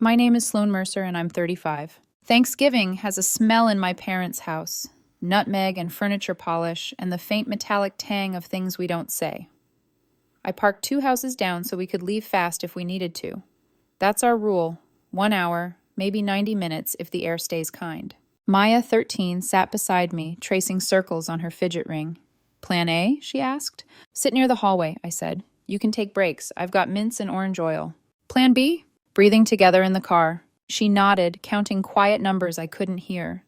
My name is Sloan Mercer and I'm 35. Thanksgiving has a smell in my parents' house. Nutmeg and furniture polish and the faint metallic tang of things we don't say. I parked 2 houses down so we could leave fast if we needed to. That's our rule. 1 hour, maybe 90 minutes if the air stays kind. Maya, 13, sat beside me, tracing circles on her fidget ring. Plan A? She asked. Sit near the hallway, I said. You can take breaks. I've got mints and orange oil. Plan B? Breathing together in the car. She nodded, counting quiet numbers I couldn't hear.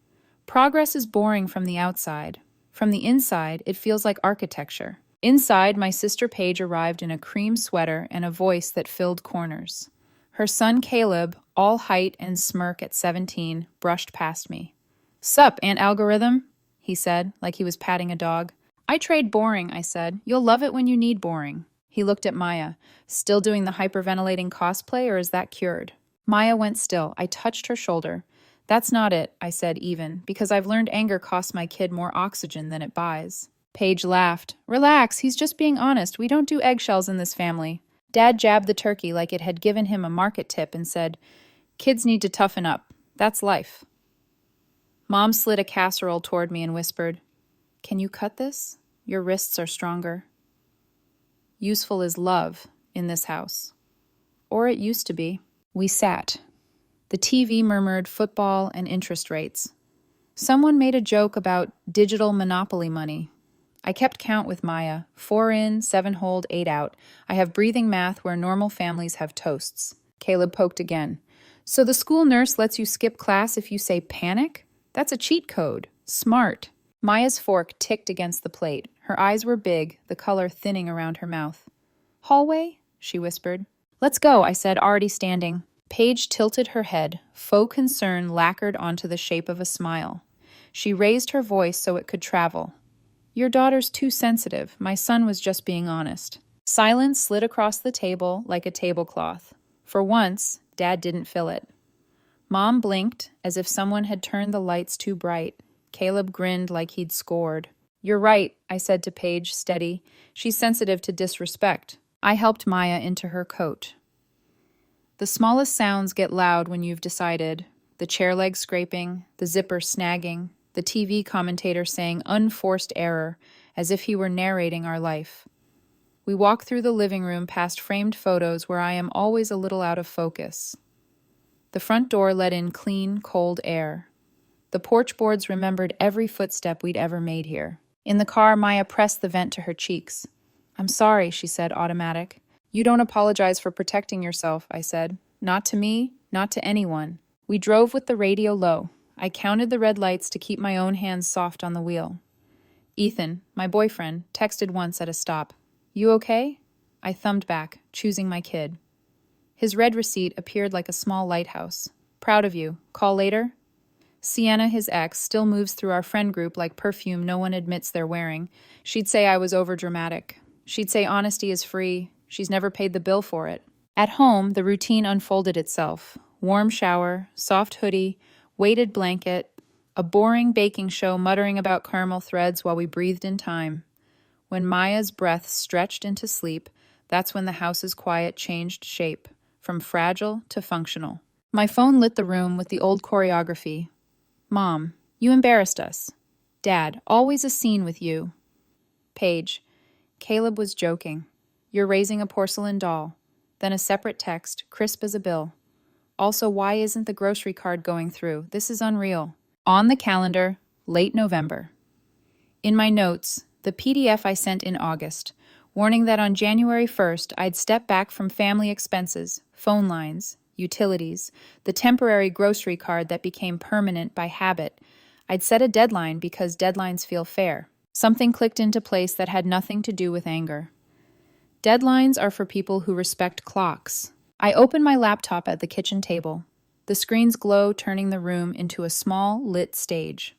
Progress is boring from the outside. From the inside, it feels like architecture. Inside, my sister Paige arrived in a cream sweater and a voice that filled corners. Her son Caleb, all height and smirk at 17, brushed past me. Sup, Aunt Algorithm? He said, like he was patting a dog. I trade boring, I said. You'll love it when you need boring. He looked at Maya. Still doing the hyperventilating cosplay, or is that cured? Maya went still. I touched her shoulder. That's not it, I said even, because I've learned anger costs my kid more oxygen than it buys. Paige laughed. Relax, he's just being honest. We don't do eggshells in this family. Dad jabbed the turkey like it had given him a market tip and said, Kids need to toughen up. That's life. Mom slid a casserole toward me and whispered, Can you cut this? Your wrists are stronger. Useful is love in this house. Or it used to be. We sat. The TV murmured football and interest rates. Someone made a joke about digital monopoly money. I kept count with Maya. 4 in, 7 hold, 8 out. I have breathing math where normal families have toasts. Caleb poked again. So the school nurse lets you skip class if you say panic? That's a cheat code. Smart. Maya's fork ticked against the plate. Her eyes were big, the color thinning around her mouth. Hallway? She whispered. Let's go, I said, already standing. Paige tilted her head. Faux concern lacquered onto the shape of a smile. She raised her voice so it could travel. Your daughter's too sensitive. My son was just being honest. Silence slid across the table like a tablecloth. For once, Dad didn't fill it. Mom blinked as if someone had turned the lights too bright. Caleb grinned like he'd scored. You're right, I said to Paige, steady. She's sensitive to disrespect. I helped Maya into her coat. The smallest sounds get loud when you've decided. The chair leg scraping, the zipper snagging, the TV commentator saying unforced error, as if he were narrating our life. We walk through the living room past framed photos where I am always a little out of focus. The front door let in clean, cold air. The porch boards remembered every footstep we'd ever made here. In the car, Maya pressed the vent to her cheeks. I'm sorry, she said, automatic. You don't apologize for protecting yourself, I said. Not to me, not to anyone. We drove with the radio low. I counted the red lights to keep my own hands soft on the wheel. Ethan, my boyfriend, texted once at a stop. You okay? I thumbed back, choosing my kid. His red receipt appeared like a small lighthouse. Proud of you. Call later? Sienna, his ex, still moves through our friend group like perfume no one admits they're wearing. She'd say I was overdramatic. She'd say honesty is free. She's never paid the bill for it. At home, the routine unfolded itself. Warm shower, soft hoodie, weighted blanket, a boring baking show muttering about caramel threads while we breathed in time. When Maya's breath stretched into sleep, that's when the house's quiet changed shape, from fragile to functional. My phone lit the room with the old choreography. Mom, you embarrassed us. Dad, always a scene with you. Paige, Caleb was joking. You're raising a porcelain doll. Then a separate text, crisp as a bill. Also, why isn't the grocery card going through? This is unreal. On the calendar, late November. In my notes, the PDF I sent in August, warning that on January 1st, I'd step back from family expenses, phone lines, utilities, the temporary grocery card that became permanent by habit. I'd set a deadline because deadlines feel fair. Something clicked into place that had nothing to do with anger. Deadlines are for people who respect clocks. I opened my laptop at the kitchen table. The screen's glow turning the room into a small, lit stage.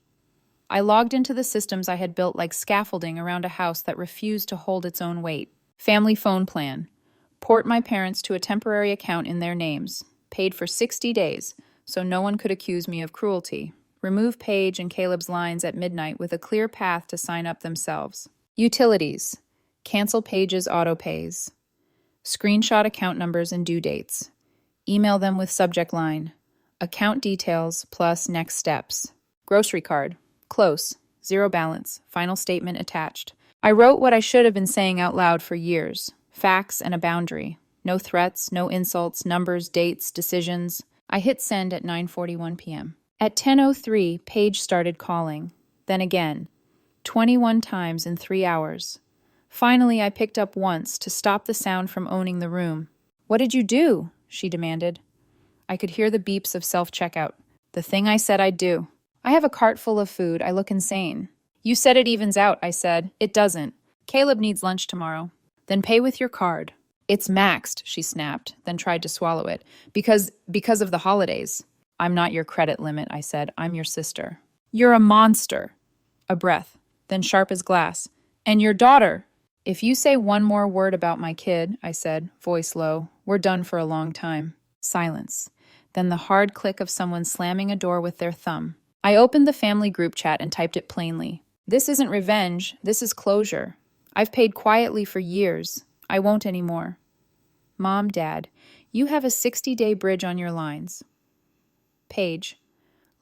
I logged into the systems I had built like scaffolding around a house that refused to hold its own weight. Family phone plan. Port my parents to a temporary account in their names. Paid for 60 days, so no one could accuse me of cruelty. Remove Paige and Caleb's lines at midnight with a clear path to sign up themselves. Utilities. Cancel Paige's auto pays. Screenshot account numbers and due dates. Email them with subject line, account details plus next steps. Grocery card. Close. Zero balance. Final statement attached. I wrote what I should have been saying out loud for years. Facts and a boundary. No threats, no insults, numbers, dates, decisions. I hit send at 9:41 p.m. At 10:03, Paige started calling. Then again. 21 times in 3 hours. Finally, I picked up once to stop the sound from owning the room. "What did you do?" she demanded. I could hear the beeps of self-checkout. The thing I said I'd do. "I have a cart full of food. I look insane." "You said it evens out," I said. "It doesn't. Caleb needs lunch tomorrow." "Then pay with your card." "It's maxed," she snapped, then tried to swallow it. Because of the holidays." "I'm not your credit limit," I said. "I'm your sister." "You're a monster." A breath, then sharp as glass. "And your daughter." "If you say one more word about my kid," I said, voice low, "we're done for a long time." Silence. Then the hard click of someone slamming a door with their thumb. I opened the family group chat and typed it plainly. "This isn't revenge. This is closure. I've paid quietly for years. I won't anymore. Mom, Dad, you have a 60-day bridge on your lines." Paige.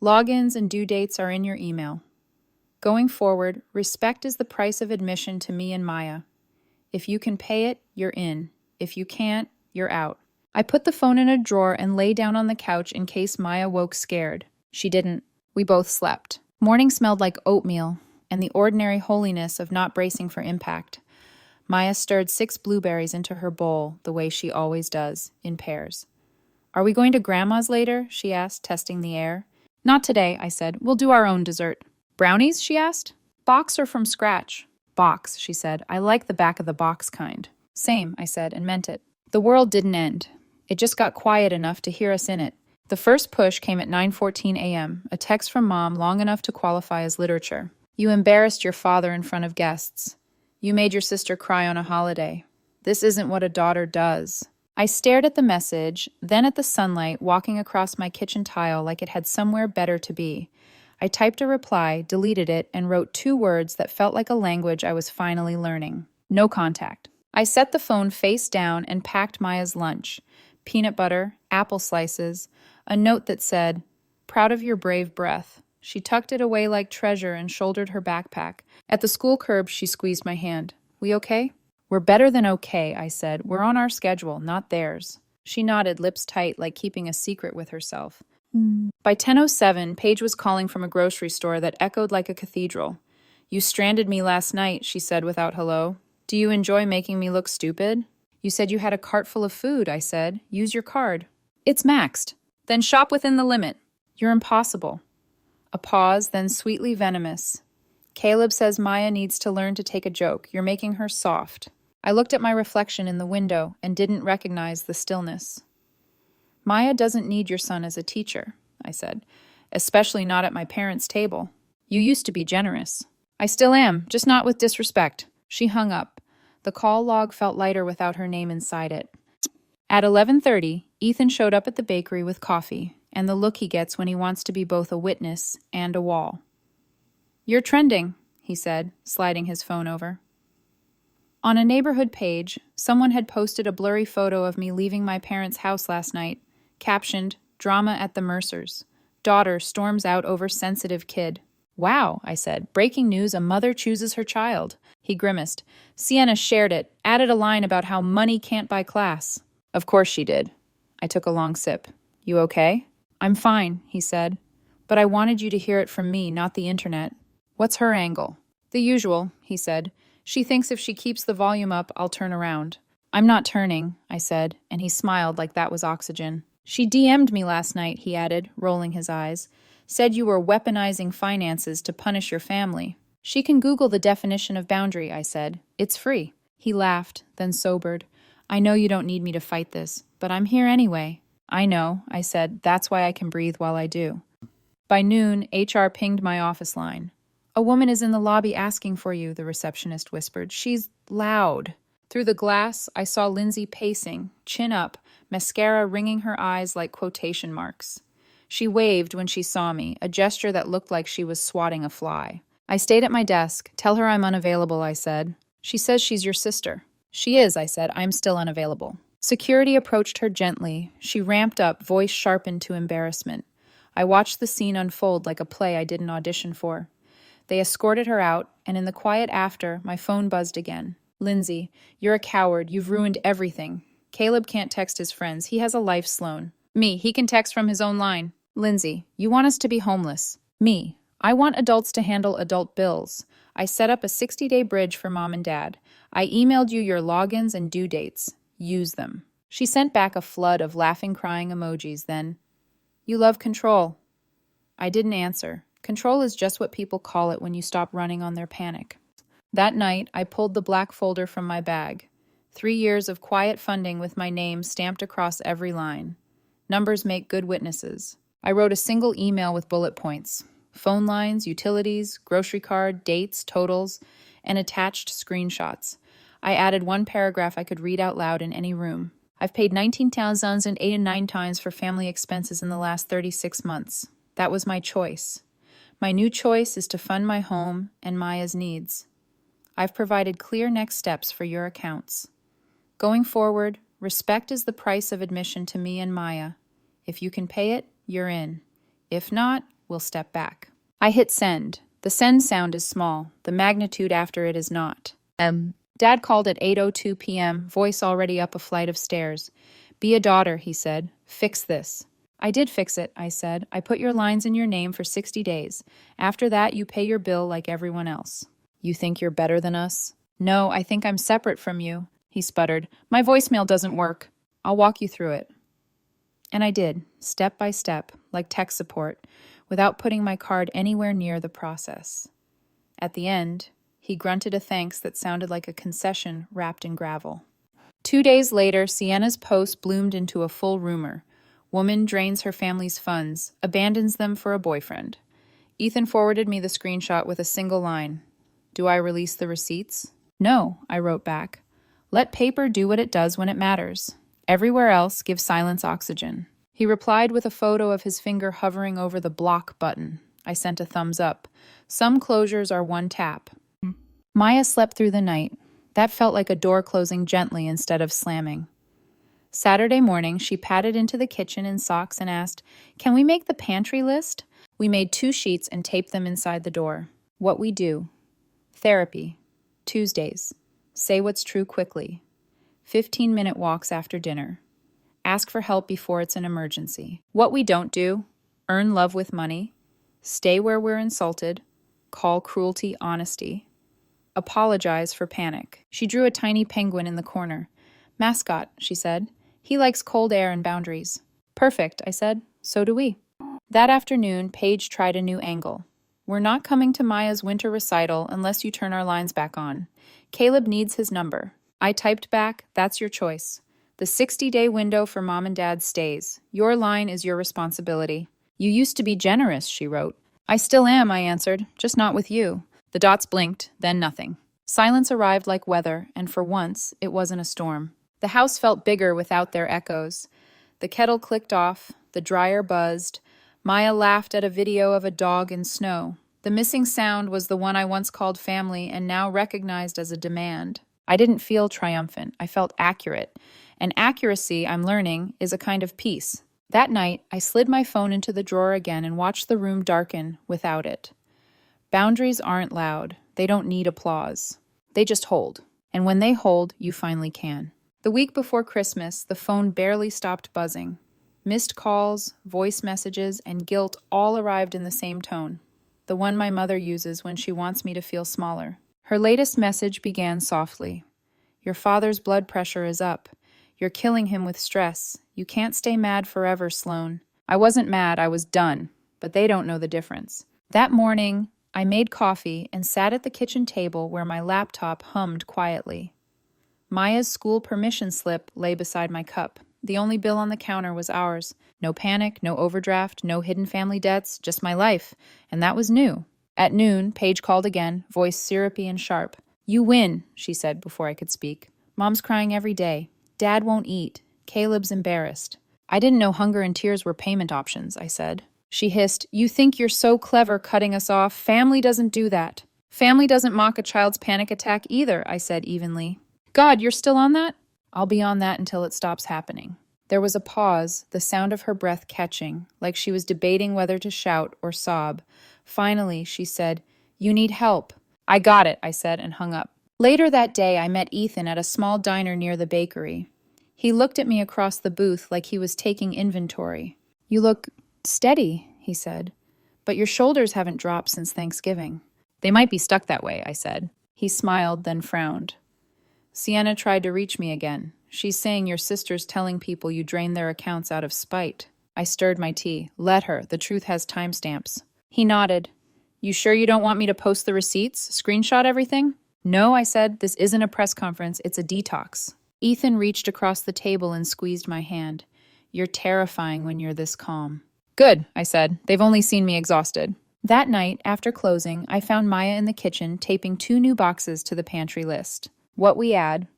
Logins and due dates are in your email. Going forward, respect is the price of admission to me and Maya. If you can pay it, you're in. If you can't, you're out. I put the phone in a drawer and lay down on the couch in case Maya woke scared. She didn't. We both slept. Morning smelled like oatmeal and the ordinary holiness of not bracing for impact. Maya stirred 6 blueberries into her bowl the way she always does, in pairs. "Are we going to Grandma's later?" she asked, testing the air. "Not today," I said. "We'll do our own dessert." "Brownies?" she asked. "Box or from scratch?" "Box," she said. "I like the back of the box kind." "Same," I said, and meant it. The world didn't end. It just got quiet enough to hear us in it. The first push came at 9:14 a.m., a text from Mom long enough to qualify as literature. "You embarrassed your father in front of guests. You made your sister cry on a holiday. This isn't what a daughter does." I stared at the message, then at the sunlight walking across my kitchen tile like it had somewhere better to be. I typed a reply, deleted it, and wrote 2 words that felt like a language I was finally learning. No contact. I set the phone face down and packed Maya's lunch. Peanut butter, apple slices, a note that said, "Proud of your brave breath." She tucked it away like treasure and shouldered her backpack. At the school curb, she squeezed my hand. "We okay?" "We're better than okay," I said. "We're on our schedule, not theirs." She nodded, lips tight, like keeping a secret with herself. By 10:07, Paige was calling from a grocery store that echoed like a cathedral. "You stranded me last night," she said without hello. "Do you enjoy making me look stupid?" "You said you had a cart full of food," I said. "Use your card." "It's maxed." "Then shop within the limit." "You're impossible." A pause, then sweetly venomous. "Caleb says Maya needs to learn to take a joke. You're making her soft." I looked at my reflection in the window and didn't recognize the stillness. "Maya doesn't need your son as a teacher," I said, "especially not at my parents' table. You used to be generous." "I still am, just not with disrespect." She hung up. The call log felt lighter without her name inside it. At 11:30, Ethan showed up at the bakery with coffee, and the look he gets when he wants to be both a witness and a wall. "You're trending," he said, sliding his phone over. On a neighborhood page, someone had posted a blurry photo of me leaving my parents' house last night, captioned, "Drama at the Mercers. Daughter storms out over sensitive kid." "Wow," I said. "Breaking news, a mother chooses her child." He grimaced. "Sienna shared it, added a line about how money can't buy class." "Of course she did." I took a long sip. "You okay?" "I'm fine," he said. "But I wanted you to hear it from me, not the internet." "What's her angle?" "The usual," he said. "She thinks if she keeps the volume up, I'll turn around." "I'm not turning," I said, and he smiled like that was oxygen. "She DM'd me last night," he added, rolling his eyes. "Said you were weaponizing finances to punish your family." "She can Google the definition of boundary," I said. "It's free." He laughed, then sobered. "I know you don't need me to fight this, but I'm here anyway." "I know," I said. "That's why I can breathe while I do." By noon, HR pinged my office line. "A woman is in the lobby asking for you," the receptionist whispered. "She's loud." Through the glass, I saw Lindsay pacing, chin up, mascara ringing her eyes like quotation marks. She waved when she saw me, a gesture that looked like she was swatting a fly. I stayed at my desk. "Tell her I'm unavailable," I said. "She says she's your sister." "She is," I said. "I'm still unavailable." Security approached her gently. She ramped up, voice sharpened to embarrassment. I watched the scene unfold like a play I didn't audition for. They escorted her out, and in the quiet after, my phone buzzed again. Lindsay, you're a coward. You've ruined everything. Caleb can't text his friends. He has a life, Sloan. Me, he can text from his own line. Lindsay, you want us to be homeless. Me, I want adults to handle adult bills. I set up a 60-day bridge for mom and dad. I emailed you your logins and due dates. Use them. She sent back a flood of laughing, crying emojis, then, you love control. I didn't answer. Control is just what people call it when you stop running on their panic. That night, I pulled the black folder from my bag. 3 years of quiet funding with my name stamped across every line. Numbers make good witnesses. I wrote a single email with bullet points. Phone lines, utilities, grocery card, dates, totals, and attached screenshots. I added one paragraph I could read out loud in any room. I've paid 19,089 times for family expenses in the last 36 months. That was my choice. My new choice is to fund my home and Maya's needs. I've provided clear next steps for your accounts. Going forward, respect is the price of admission to me and Maya. If you can pay it, you're in. If not, we'll step back. I hit send. The send sound is small. The magnitude after it is not. Dad called at 8:02 p.m., voice already up a flight of stairs. Be a daughter, he said. Fix this. I did fix it, I said. I put your lines in your name for 60 days. After that, you pay your bill like everyone else. You think you're better than us? No, I think I'm separate from you, he sputtered. My voicemail doesn't work. I'll walk you through it. And I did, step by step, like tech support, without putting my card anywhere near the process. At the end, he grunted a thanks that sounded like a concession wrapped in gravel. 2 days later, Sienna's post bloomed into a full rumor. Woman drains her family's funds, abandons them for a boyfriend. Ethan forwarded me the screenshot with a single line. Do I release the receipts? No, I wrote back. Let paper do what it does when it matters. Everywhere else, give silence oxygen. He replied with a photo of his finger hovering over the block button. I sent a thumbs up. Some closures are one tap. Maya slept through the night. That felt like a door closing gently instead of slamming. Saturday morning, she padded into the kitchen in socks and asked, Can we make the pantry list? We made 2 sheets and taped them inside the door. What we do. Therapy. Tuesdays. Say what's true quickly. 15-minute walks after dinner. Ask for help before it's an emergency. What we don't do. Earn love with money. Stay where we're insulted. Call cruelty honesty. Apologize for panic. She drew a tiny penguin in the corner. Mascot, she said. He likes cold air and boundaries. Perfect, I said. So do we. That afternoon, Paige tried a new angle. We're not coming to Maya's winter recital unless you turn our lines back on. Caleb needs his number. I typed back, that's your choice. The 60-day window for mom and dad stays. Your line is your responsibility. You used to be generous, she wrote. I still am, I answered, just not with you. The dots blinked, then nothing. Silence arrived like weather, and for once, it wasn't a storm. The house felt bigger without their echoes. The kettle clicked off, the dryer buzzed. Maya laughed at a video of a dog in snow. The missing sound was the one I once called family and now recognized as a demand. I didn't feel triumphant. I felt accurate. And accuracy, I'm learning, is a kind of peace. That night, I slid my phone into the drawer again and watched the room darken without it. Boundaries aren't loud. They don't need applause. They just hold. And when they hold, you finally can. The week before Christmas, the phone barely stopped buzzing. Missed calls, voice messages, and guilt all arrived in the same tone. The one my mother uses when she wants me to feel smaller. Her latest message began softly. Your father's blood pressure is up. You're killing him with stress. You can't stay mad forever, Sloan. I wasn't mad, I was done. But they don't know the difference. That morning, I made coffee and sat at the kitchen table where my laptop hummed quietly. Maya's school permission slip lay beside my cup. The only bill on the counter was ours. No panic, no overdraft, no hidden family debts, just my life. And that was new. At noon, Paige called again, voice syrupy and sharp. You win, she said before I could speak. Mom's crying every day. Dad won't eat. Caleb's embarrassed. I didn't know hunger and tears were payment options, I said. She hissed, You think you're so clever cutting us off. Family doesn't do that. Family doesn't mock a child's panic attack either, I said evenly. God, you're still on that? I'll be on that until it stops happening. There was a pause, the sound of her breath catching, like she was debating whether to shout or sob. Finally, she said, "You need help." "I got it," I said, and hung up. Later that day, I met Ethan at a small diner near the bakery. He looked at me across the booth like he was taking inventory. "You look steady," he said, "but your shoulders haven't dropped since Thanksgiving." "They might be stuck that way," I said. He smiled, then frowned. "Sienna tried to reach me again. She's saying your sister's telling people you drained their accounts out of spite." I stirred my tea. "Let her. The truth has timestamps." He nodded. "You sure you don't want me to post the receipts? Screenshot everything?" "No," I said. "This isn't a press conference. It's a detox." Ethan reached across the table and squeezed my hand. "You're terrifying when you're this calm." "Good," I said. "They've only seen me exhausted." That night, after closing, I found Maya in the kitchen taping 2 new boxes to the pantry list. What we add: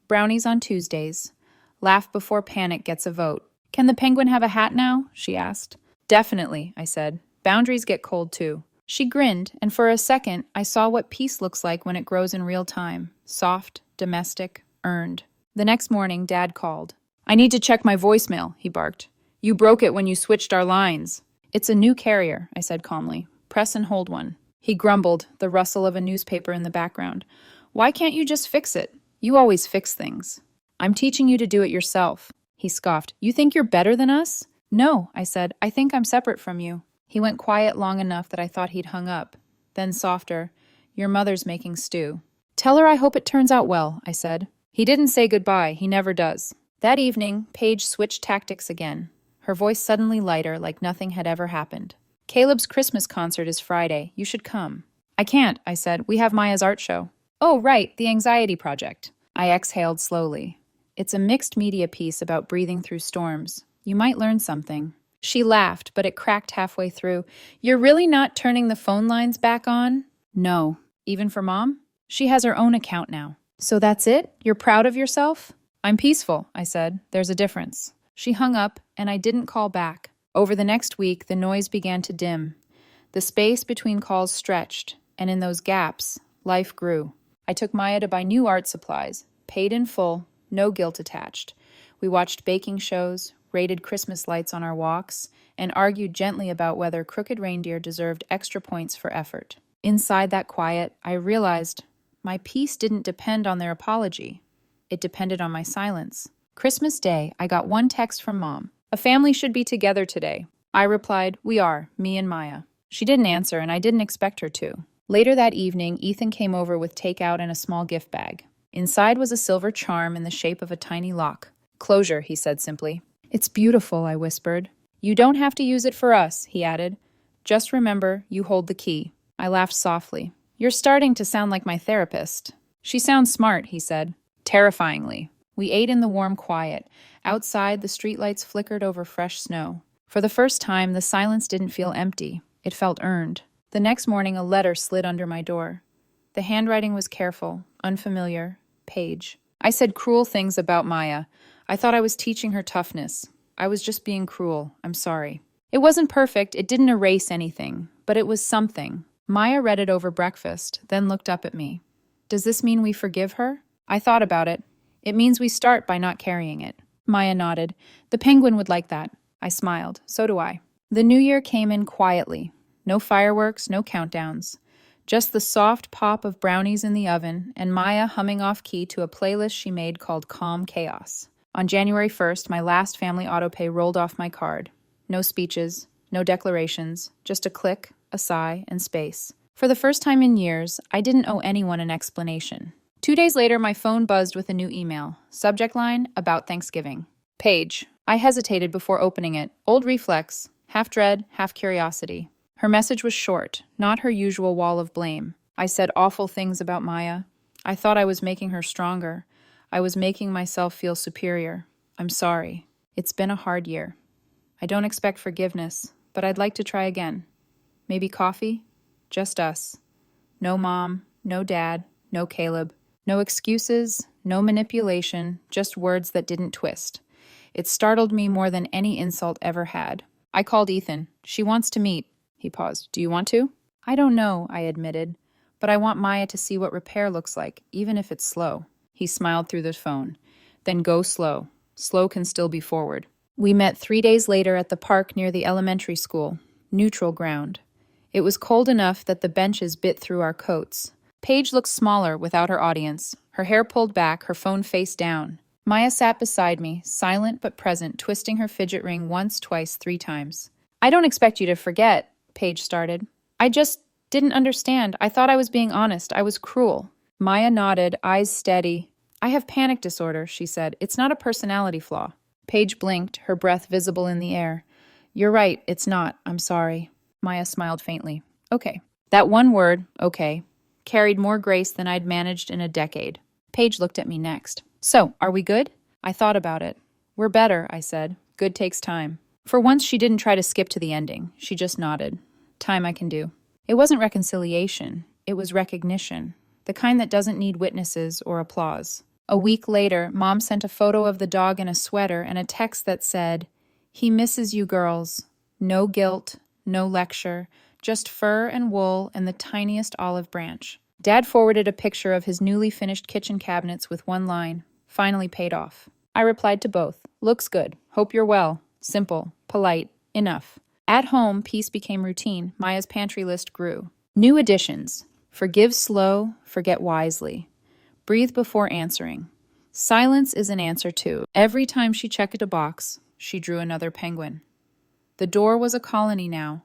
brownies on Tuesdays. Laugh before panic gets a vote. "Can the penguin have a hat now?" she asked. "Definitely," I said. "Boundaries get cold too." She grinned, and for a second, I saw what peace looks like when it grows in real time. Soft, domestic, earned. The next morning, Dad called. "I need to check my voicemail," he barked. "You broke it when you switched our lines." "It's a new carrier," I said calmly. "Press and hold one." He grumbled, the rustle of a newspaper in the background. "Why can't you just fix it? You always fix things." "I'm teaching you to do it yourself." He scoffed. "You think you're better than us?" "No," I said. "I think I'm separate from you." He went quiet long enough that I thought he'd hung up. Then softer, "Your mother's making stew." "Tell her I hope it turns out well," I said. He didn't say goodbye. He never does. That evening, Paige switched tactics again. Her voice suddenly lighter, like nothing had ever happened. "Caleb's Christmas concert is Friday. You should come." "I can't," I said. "We have Maya's art show." "Oh, right, the Anxiety Project." I exhaled slowly. "It's a mixed media piece about breathing through storms. You might learn something." She laughed, but it cracked halfway through. "You're really not turning the phone lines back on?" "No." "Even for Mom?" "She has her own account now." "So that's it? You're proud of yourself?" "I'm peaceful," I said. "There's a difference." She hung up, and I didn't call back. Over the next week, the noise began to dim. The space between calls stretched, and in those gaps, life grew. I took Maya to buy new art supplies, paid in full, no guilt attached. We watched baking shows, rated Christmas lights on our walks, and argued gently about whether crooked reindeer deserved extra points for effort. Inside that quiet, I realized my peace didn't depend on their apology. It depended on my silence. Christmas Day, I got one text from Mom. "A family should be together today." I replied, "We are, me and Maya." She didn't answer, and I didn't expect her to. Later that evening, Ethan came over with takeout and a small gift bag. Inside was a silver charm in the shape of a tiny lock. "Closure," he said simply. "It's beautiful," I whispered. "You don't have to use it for us," he added. "Just remember, you hold the key." I laughed softly. "You're starting to sound like my therapist." "She sounds smart," he said. "Terrifyingly." We ate in the warm quiet. Outside, the streetlights flickered over fresh snow. For the first time, the silence didn't feel empty. It felt earned. The next morning, a letter slid under my door. The handwriting was careful, unfamiliar. Paige. I said cruel things about Maya. I thought I was teaching her toughness. I was just being cruel. I'm sorry. It wasn't perfect. It didn't erase anything. But it was something. Maya read it over breakfast, then looked up at me. "Does this mean we forgive her?" I thought about it. "It means we start by not carrying it." Maya nodded. "The penguin would like that." I smiled. So do I. The new year came in quietly. No fireworks, no countdowns. Just the soft pop of brownies in the oven and Maya humming off key to a playlist she made called Calm Chaos. On January 1st, my last family autopay rolled off my card. No speeches, no declarations, just a click, a sigh, and space. For the first time in years, I didn't owe anyone an explanation. 2 days later, my phone buzzed with a new email. Subject line, about Thanksgiving. Paige. I hesitated before opening it. Old reflex, half dread, half curiosity. Her message was short, not her usual wall of blame. I said awful things about Maya. I thought I was making her stronger. I was making myself feel superior. I'm sorry. It's been a hard year. I don't expect forgiveness, but I'd like to try again. Maybe coffee? Just us. No Mom, no Dad, no Caleb. No excuses, no manipulation, just words that didn't twist. It startled me more than any insult ever had. I called Ethan. "She wants to meet." He paused. "Do you want to?" "I don't know," I admitted, "but I want Maya to see what repair looks like, even if it's slow." He smiled through the phone. Then go slow. Slow can still be forward. We met 3 days later at the park near the elementary school. Neutral ground. It was cold enough that the benches bit through our coats. Paige looked smaller without her audience, her hair pulled back, her phone face down. Maya sat beside me, silent but present, twisting her fidget ring once, twice, 3 times. I don't expect you to forget, Paige started. I just didn't understand. I thought I was being honest. I was cruel. Maya nodded, eyes steady. I have panic disorder, she said. It's not a personality flaw. Paige blinked, her breath visible in the air. You're right, it's not. I'm sorry. Maya smiled faintly. Okay. That one word, okay, carried more grace than I'd managed in a decade. Paige looked at me next. So, are we good? I thought about it. We're better, I said. Good takes time. For once, she didn't try to skip to the ending. She just nodded. Time I can do. It wasn't reconciliation. It was recognition. The kind that doesn't need witnesses or applause. A week later, Mom sent a photo of the dog in a sweater and a text that said, "He misses you girls. No guilt, no lecture, just fur and wool and the tiniest olive branch." Dad forwarded a picture of his newly finished kitchen cabinets with one line, "Finally paid off." I replied to both, "Looks good. Hope you're well. Simple, polite, enough." At home, peace became routine. Maya's pantry list grew. New additions. Forgive slow, forget wisely. Breathe before answering. Silence is an answer too. Every time she checked a box, she drew another penguin. The door was a colony now.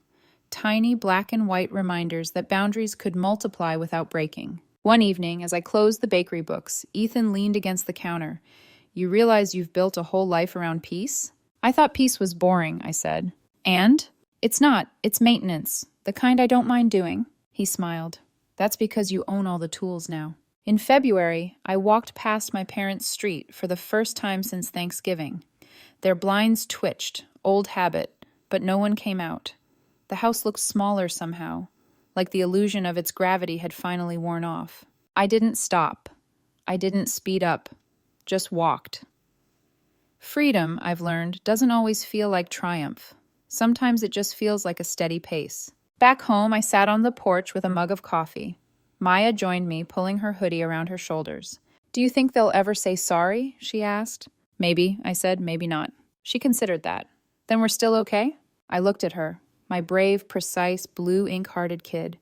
Tiny black and white reminders that boundaries could multiply without breaking. One evening, as I closed the bakery books, Ethan leaned against the counter. "You realize you've built a whole life around peace?" "I thought peace was boring," I said. "And? It's not. It's maintenance. The kind I don't mind doing." He smiled. "That's because you own all the tools now." In February, I walked past my parents' street for the first time since Thanksgiving. Their blinds twitched, old habit, but no one came out. The house looked smaller somehow, like the illusion of its gravity had finally worn off. I didn't stop. I didn't speed up. Just walked. Freedom, I've learned, doesn't always feel like triumph. Sometimes it just feels like a steady pace. Back home, I sat on the porch with a mug of coffee. Maya joined me, pulling her hoodie around her shoulders. "Do you think they'll ever say sorry?" she asked. "Maybe," I said, "maybe not." She considered that. "Then we're still okay?" I looked at her. My brave, precise, blue ink-hearted kid.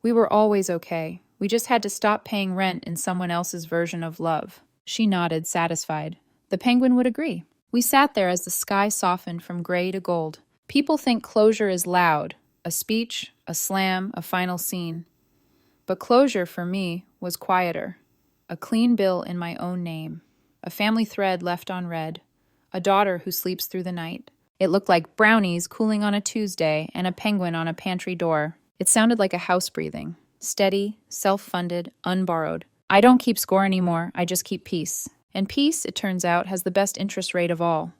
We were always okay. We just had to stop paying rent in someone else's version of love. She nodded, satisfied. The penguin would agree. We sat there as the sky softened from gray to gold. People think closure is loud, a speech, a slam, a final scene. But closure, for me, was quieter. A clean bill in my own name. A family thread left unread. A daughter who sleeps through the night. It looked like brownies cooling on a Tuesday and a penguin on a pantry door. It sounded like a house breathing. Steady, self-funded, unborrowed. I don't keep score anymore, I just keep peace. And peace, it turns out, has the best interest rate of all.